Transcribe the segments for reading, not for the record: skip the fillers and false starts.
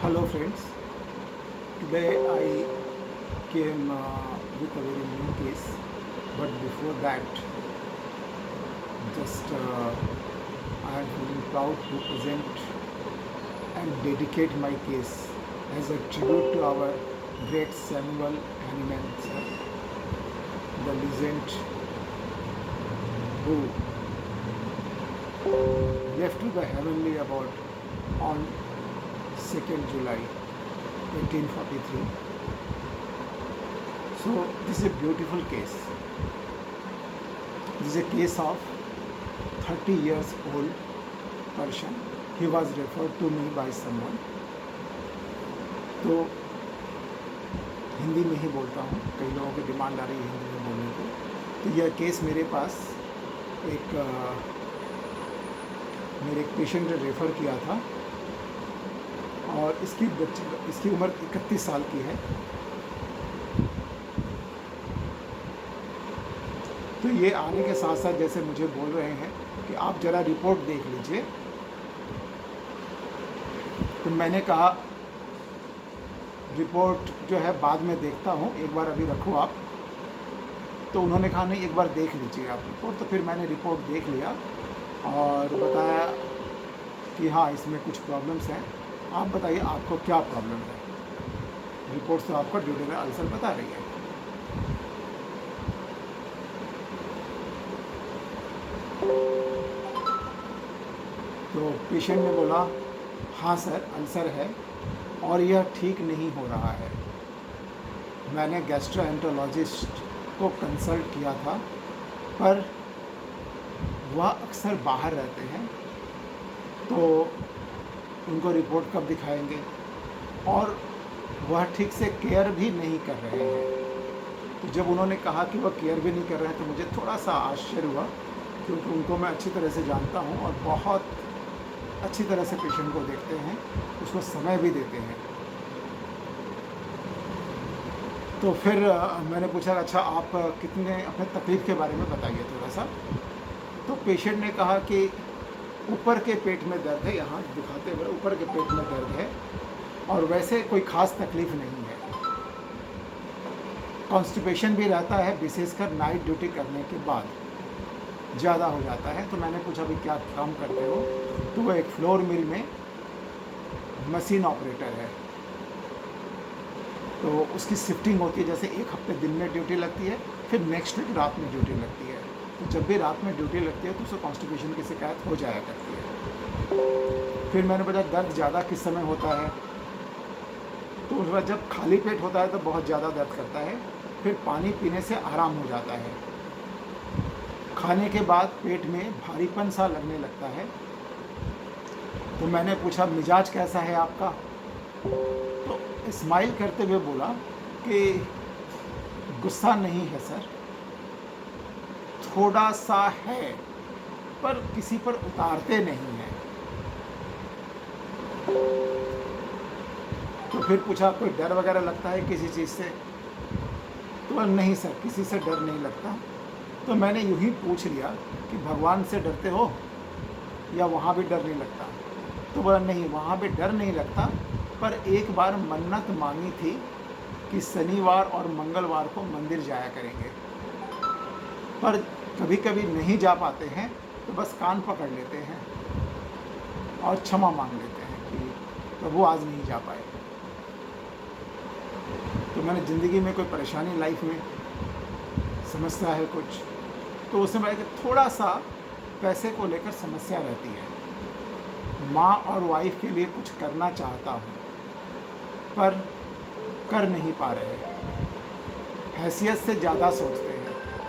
Hello friends, today I came with a very new case, but before that I am feeling proud to present and dedicate my case as a tribute to our great Samuel Hahnemann sir, the legend who left to the heavenly abode on 2nd July 1843. So this is a beautiful case. This is a case of 30 years old person. He was referred to me by someone. तो हिंदी में ही बोलता हूँ, कई लोगों की demand आ रही है हिंदी में बोलने को। तो यह केस मेरे पास मेरे एक पेशेंट ने रेफ़र किया था और इसकी उम्र 31 साल की है। तो ये आने के साथ साथ जैसे मुझे बोल रहे हैं कि आप ज़रा रिपोर्ट देख लीजिए, तो मैंने कहा रिपोर्ट जो है बाद में देखता हूँ, एक बार अभी रखो आप। तो उन्होंने कहा नहीं, एक बार देख लीजिए आप रिपोर्ट। तो फिर मैंने रिपोर्ट देख लिया और बताया कि हाँ, इसमें कुछ प्रॉब्लम्स हैं। आप बताइए आपको क्या प्रॉब्लम है। रिपोर्ट तो आपका ड्यूटेरियल अल्सर बता रही है। तो पेशेंट ने बोला हाँ सर, अल्सर है और यह ठीक नहीं हो रहा है। मैंने गैस्ट्रोएंटरोलॉजिस्ट को कंसल्ट किया था, पर वह अक्सर बाहर रहते हैं, तो उनको रिपोर्ट कब दिखाएंगे, और वह ठीक से केयर भी नहीं कर रहे हैं। तो जब उन्होंने कहा कि वह केयर भी नहीं कर रहे हैं, तो मुझे थोड़ा सा आश्चर्य हुआ, क्योंकि उनको मैं अच्छी तरह से जानता हूँ और बहुत अच्छी तरह से पेशेंट को देखते हैं, उसको समय भी देते हैं। तो फिर मैंने पूछा अच्छा आप कितने अपने तकलीफ़ के बारे में बताइए थोड़ा सा। तो पेशेंट ने कहा कि ऊपर के पेट में दर्द है, यहाँ दिखाते हुए ऊपर के पेट में दर्द है और वैसे कोई ख़ास तकलीफ़ नहीं है। कॉन्स्टिपेशन भी रहता है, विशेषकर नाइट ड्यूटी करने के बाद ज़्यादा हो जाता है। तो मैंने पूछा भाई क्या काम करते हो। तो वो एक फ्लोर मिल में मशीन ऑपरेटर है, तो उसकी शिफ्टिंग होती है। जैसे एक हफ्ते दिन में ड्यूटी लगती है, फिर नेक्स्ट वीक रात में ड्यूटी लगती है। तो जब भी रात में ड्यूटी लगती है तो उसको कॉन्स्टिपेशन की शिकायत हो जाया करती है। फिर मैंने पूछा दर्द ज़्यादा किस समय होता है। तो उसके बाद जब खाली पेट होता है तो बहुत ज़्यादा दर्द करता है, फिर पानी पीने से आराम हो जाता है, खाने के बाद पेट में भारीपन सा लगने लगता है। तो मैंने पूछा मिजाज कैसा है आपका। तो स्माइल करते हुए बोला कि गुस्सा नहीं है सर, थोड़ा सा है पर किसी पर उतारते नहीं हैं। तो फिर पूछा कोई डर वगैरह लगता है किसी चीज़ से। तो नहीं सर, किसी से डर नहीं लगता। तो मैंने यूँ ही पूछ लिया कि भगवान से डरते हो या वहाँ भी डर नहीं लगता। तो बोला नहीं, वहाँ भी डर नहीं लगता, पर एक बार मन्नत मांगी थी कि शनिवार और मंगलवार को मंदिर जाया करेंगे, पर कभी कभी नहीं जा पाते हैं, तो बस कान पकड़ लेते हैं और क्षमा मांग लेते हैं कि प्रभु आज नहीं जा पाए। तो मैंने ज़िंदगी में कोई परेशानी, लाइफ में समस्या है कुछ, तो उसमें बोला कि थोड़ा सा पैसे को लेकर समस्या रहती है। माँ और वाइफ के लिए कुछ करना चाहता हूँ, पर कर नहीं पा रहे, हैसियत से ज़्यादा सोचते हैं।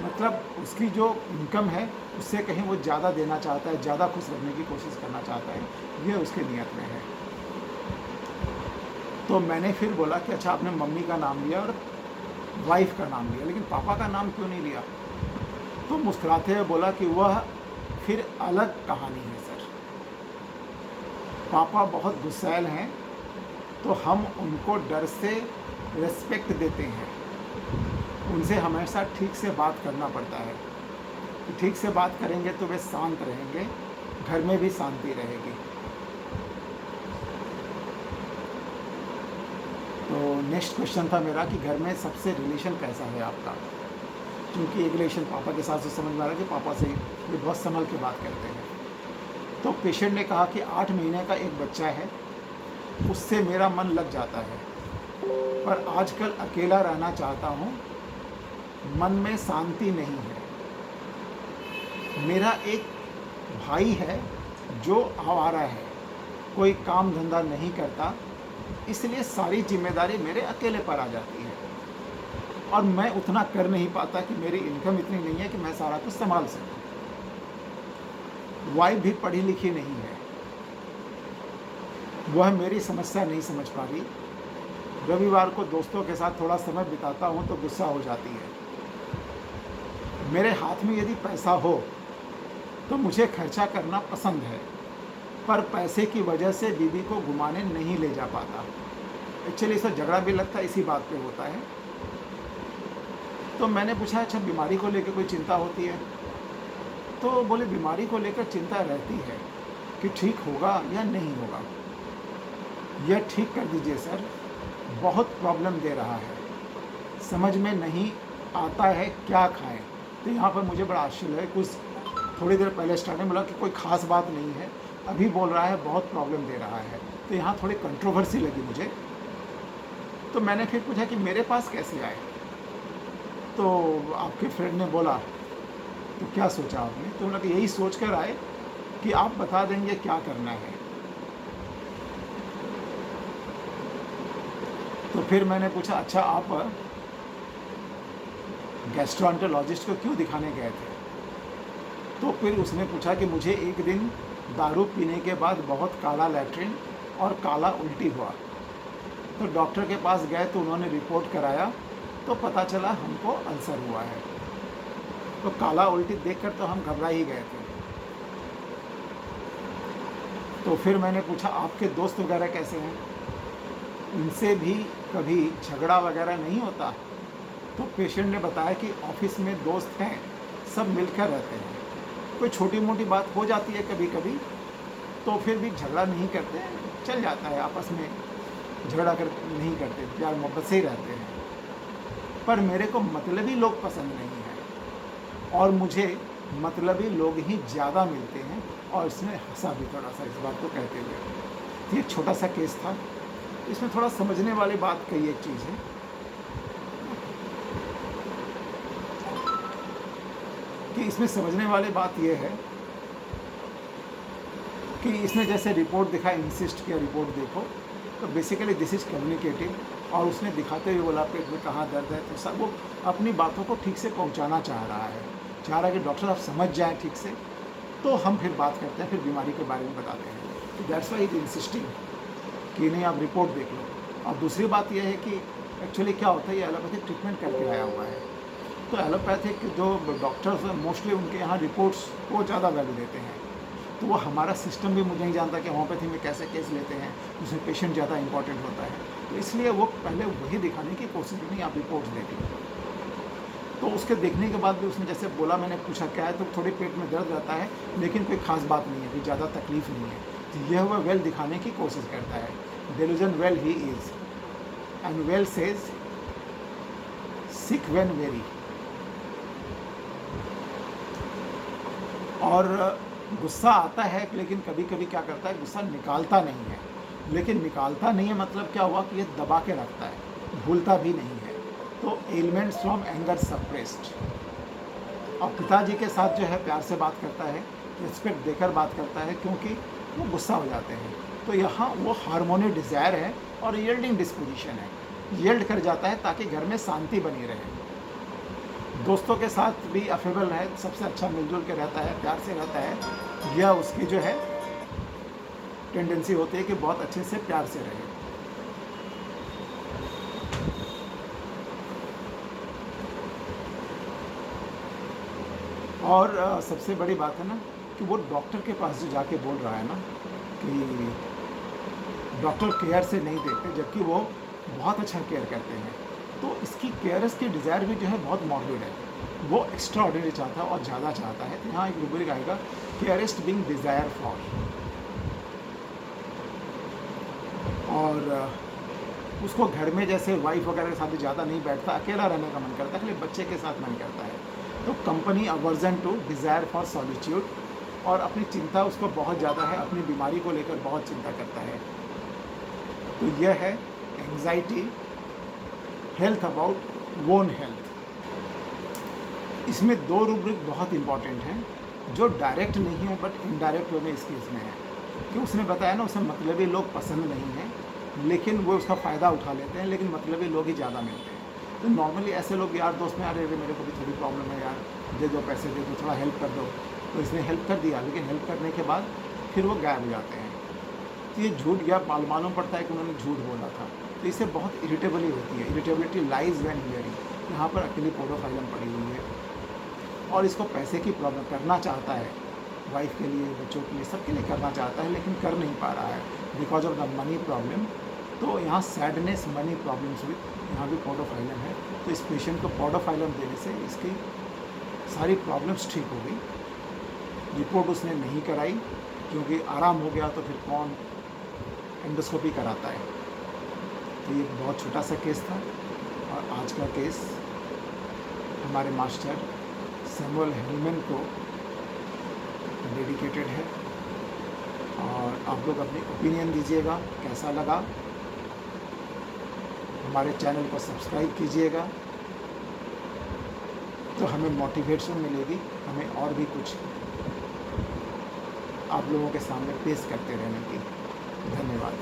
मतलब उसकी जो इनकम है उससे कहीं वो ज़्यादा देना चाहता है, ज़्यादा खुश रखने की कोशिश करना चाहता है, ये उसके नियत में है। तो मैंने फिर बोला कि अच्छा आपने मम्मी का नाम लिया और वाइफ का नाम लिया, लेकिन पापा का नाम क्यों नहीं लिया। तो मुस्कुराते हुए बोला कि वह फिर अलग कहानी है सर। पापा बहुत गुस्सैल हैं, तो हम उनको डर से रिस्पेक्ट देते हैं, उनसे हमेशा ठीक से बात करना पड़ता है। ठीक से बात करेंगे तो वे शांत रहेंगे, घर में भी शांति रहेगी। नेक्स्ट क्वेश्चन था मेरा कि घर में सबसे रिलेशन कैसा है आपका, क्योंकि एक रिलेशन पापा के साथ से समझ में आ रहा है कि पापा से ये बहुत संभल के बात करते हैं। तो पेशेंट ने कहा कि 8 महीने का एक बच्चा है, उससे मेरा मन लग जाता है, पर आजकल अकेला रहना चाहता हूँ, मन में शांति नहीं है। मेरा एक भाई है जो आवारा है, कोई काम धंधा नहीं करता, इसलिए सारी जिम्मेदारी मेरे अकेले पर आ जाती है और मैं उतना कर नहीं पाता कि मेरी इनकम इतनी नहीं है कि मैं सारा कुछ संभाल सकूं। वाइफ भी पढ़ी लिखी नहीं है, वह मेरी समस्या नहीं समझ पा रही। रविवार को दोस्तों के साथ थोड़ा समय बिताता हूं तो गुस्सा हो जाती है। मेरे हाथ में यदि पैसा हो तो मुझे खर्चा करना पसंद है, पर पैसे की वजह से बीवी को घुमाने नहीं ले जा पाता। एक्चुअली इससे झगड़ा भी लगता है, इसी बात पे होता है। तो मैंने पूछा अच्छा बीमारी को लेकर कोई चिंता होती है? तो बोले बीमारी को लेकर चिंता रहती है कि ठीक होगा या नहीं होगा। यह ठीक कर दीजिए सर, बहुत प्रॉब्लम दे रहा है, समझ में नहीं आता है क्या खाएं। तो यहाँ पर मुझे बड़ा आश्चर्य है, कुछ थोड़ी देर पहले स्टार्टिंग बोला कि कोई ख़ास बात नहीं है, अभी बोल रहा है बहुत प्रॉब्लम दे रहा है। तो यहाँ थोड़ी कंट्रोवर्सी लगी मुझे। तो मैंने फिर पूछा कि मेरे पास कैसे आए? तो आपके फ्रेंड ने बोला तो क्या सोचा आपने? तो बोला कि यही सोच कर आए कि आप बता देंगे क्या करना है। तो फिर मैंने पूछा अच्छा आप गैस्ट्रोएंटरोलॉजिस्ट को क्यों दिखाने गए थे? तो फिर उसने पूछा कि मुझे एक दिन दारू पीने के बाद बहुत काला लैट्रिन और काला उल्टी हुआ, तो डॉक्टर के पास गए तो उन्होंने रिपोर्ट कराया तो पता चला हमको अल्सर हुआ है। तो काला उल्टी देखकर तो हम घबरा ही गए थे। तो फिर मैंने पूछा आपके दोस्त वगैरह कैसे हैं, उनसे भी कभी झगड़ा वगैरह नहीं होता? तो पेशेंट ने बताया कि ऑफिस में दोस्त हैं, सब मिलकर रहते हैं, कोई छोटी मोटी बात हो जाती है कभी कभी, तो फिर भी झगड़ा नहीं करते, चल जाता है, आपस में झगड़ा कर नहीं करते, प्यार मोहब्बत से ही रहते हैं। पर मेरे को मतलबी लोग पसंद नहीं हैं और मुझे मतलबी लोग ही ज़्यादा मिलते हैं। और इसमें हंसा भी थोड़ा सा इस बात को कहते हुए। ये एक छोटा सा केस था, इसमें थोड़ा समझने वाली बात कई एक चीज़ है कि इसमें समझने वाली बात यह है कि इसने जैसे रिपोर्ट दिखा, इंसिस्ट किया रिपोर्ट देखो, तो बेसिकली दिस इज़ कम्युनिकेटिव। और उसने दिखाते हुए बोला पेट में कहाँ दर्द है, तो सब वो अपनी बातों को ठीक से पहुंचाना चाह रहा है कि डॉक्टर आप समझ जाएं ठीक से, तो हम फिर बात करते हैं, फिर बीमारी के बारे में बताते हैं। तो दैट्स वाई इज इंसिस्टिंग कि नहीं आप रिपोर्ट देख लो। और दूसरी बात यह है कि एक्चुअली क्या होता है, ये एलोपैथिक ट्रीटमेंट करके आया हुआ है, तो एलोपैथिक जो डॉक्टर्स मोस्टली उनके यहाँ रिपोर्ट्स को ज़्यादा वैल्यू देते हैं। तो वो हमारा सिस्टम भी मुझे नहीं जानता कि होम्योपैथी में कैसे केस लेते हैं, उसमें पेशेंट ज़्यादा इंपॉर्टेंट होता है। तो इसलिए वो पहले वही दिखाने की कोशिश की, नहीं आप रिपोर्ट्स देख लो। तो उसके देखने के बाद भी उसने जैसे बोला, मैंने पूछा क्या है, तो थोड़ी पेट में दर्द रहता है लेकिन कोई खास बात नहीं है, कोई ज़्यादा तकलीफ नहीं है। तो यह वह वेल दिखाने की कोशिश करता है। Delusion well he is and well says sick when very. और गुस्सा आता है लेकिन कभी कभी क्या करता है, गुस्सा निकालता नहीं है। लेकिन निकालता नहीं है मतलब क्या हुआ कि ये दबा के रखता है, भूलता भी नहीं है। तो एलिमेंट्स फ्रॉम एंगर सप्रेस्ड। और पिताजी के साथ जो है प्यार से बात करता है, रिस्पेक्ट देकर बात करता है, क्योंकि वो गुस्सा हो जाते हैं। तो यहाँ वो हार्मोनी डिज़ायर है और यील्डिंग डिस्पोजिशन है, यील्ड कर जाता है ताकि घर में शांति बनी रहे। दोस्तों के साथ भी अफेबल है, सबसे अच्छा मिलजुल के रहता है, प्यार से रहता है। यह उसकी जो है टेंडेंसी होती है कि बहुत अच्छे से प्यार से रहे। और सबसे बड़ी बात है ना कि वो डॉक्टर के पास जो जाके बोल रहा है ना कि डॉक्टर केयर से नहीं देखते, जबकि वो बहुत अच्छा केयर करते हैं। तो इसकी केयरस की डिज़ायर भी जो है बहुत मॉडर्न है, वो एक्स्ट्रा ऑर्डिनरी चाहता है और ज़्यादा चाहता है। तो यहाँ एक रूब्रिक आएगा, केयरिस्ट बिंग डिज़ायर फॉर। और उसको घर में जैसे वाइफ वगैरह के साथ ज़्यादा नहीं बैठता, अकेला रहने का मन करता है, खाली बच्चे के साथ मन करता है। तो company aversion to desire for solitude, और अपनी चिंता उसको बहुत ज़्यादा है, अपनी बीमारी को लेकर बहुत चिंता करता है। तो यह है एंग्जाइटी, हेल्थ अबाउट वोन हेल्थ। इसमें दो रूब्रिक बहुत इंपॉर्टेंट हैं जो डायरेक्ट नहीं है बट इनडायरेक्ट वे में इसके इसमें है, कि उसने बताया ना, उसे मतलबी लोग पसंद नहीं हैं, लेकिन वो उसका फ़ायदा उठा लेते हैं, लेकिन मतलबी लोग ही ज़्यादा मिलते हैं। तो नॉर्मली ऐसे लोग यार दोस्त में, अरे मेरे को भी थोड़ी प्रॉब्लम है यार, दे दो पैसे, दे दो, थोड़ा हेल्प कर दो। तो इसने हेल्प कर दिया, लेकिन हेल्प करने के बाद फिर वो गायब हो जाते हैं। तो ये झूठ, या मालूम पड़ता है कि उन्होंने झूठ बोला था। तो इससे बहुत इरिटेबली होती है। Irritability lies when hearing. यहाँ पर अकेली पोडोफाइलम पड़ी हुई है, और इसको पैसे की प्रॉब्लम करना चाहता है, वाइफ के लिए, बच्चों के लिए, सबके लिए करना चाहता है, लेकिन कर नहीं पा रहा है because of the money problem. तो यहाँ सैडनेस, मनी प्रॉब्लम्स भी, यहाँ भी पोडोफाइलम है। तो इस पेशेंट को पोडोफाइलम देने से इसकी सारी प्रॉब्लम्स ठीक हो गई। रिपोर्ट उसने नहीं कराई, क्योंकि आराम हो गया तो फिर कौन एंडोस्कोपी कराता है। तो ये बहुत छोटा सा केस था, और आज का केस हमारे मास्टर सैमुअल हेलमैन को डेडिकेटेड है। और आप लोग अपनी ओपिनियन दीजिएगा, कैसा लगा। हमारे चैनल को सब्सक्राइब कीजिएगा, तो हमें मोटिवेशन मिलेगी, हमें और भी कुछ आप लोगों के सामने पेश करते रहने की। धन्यवाद।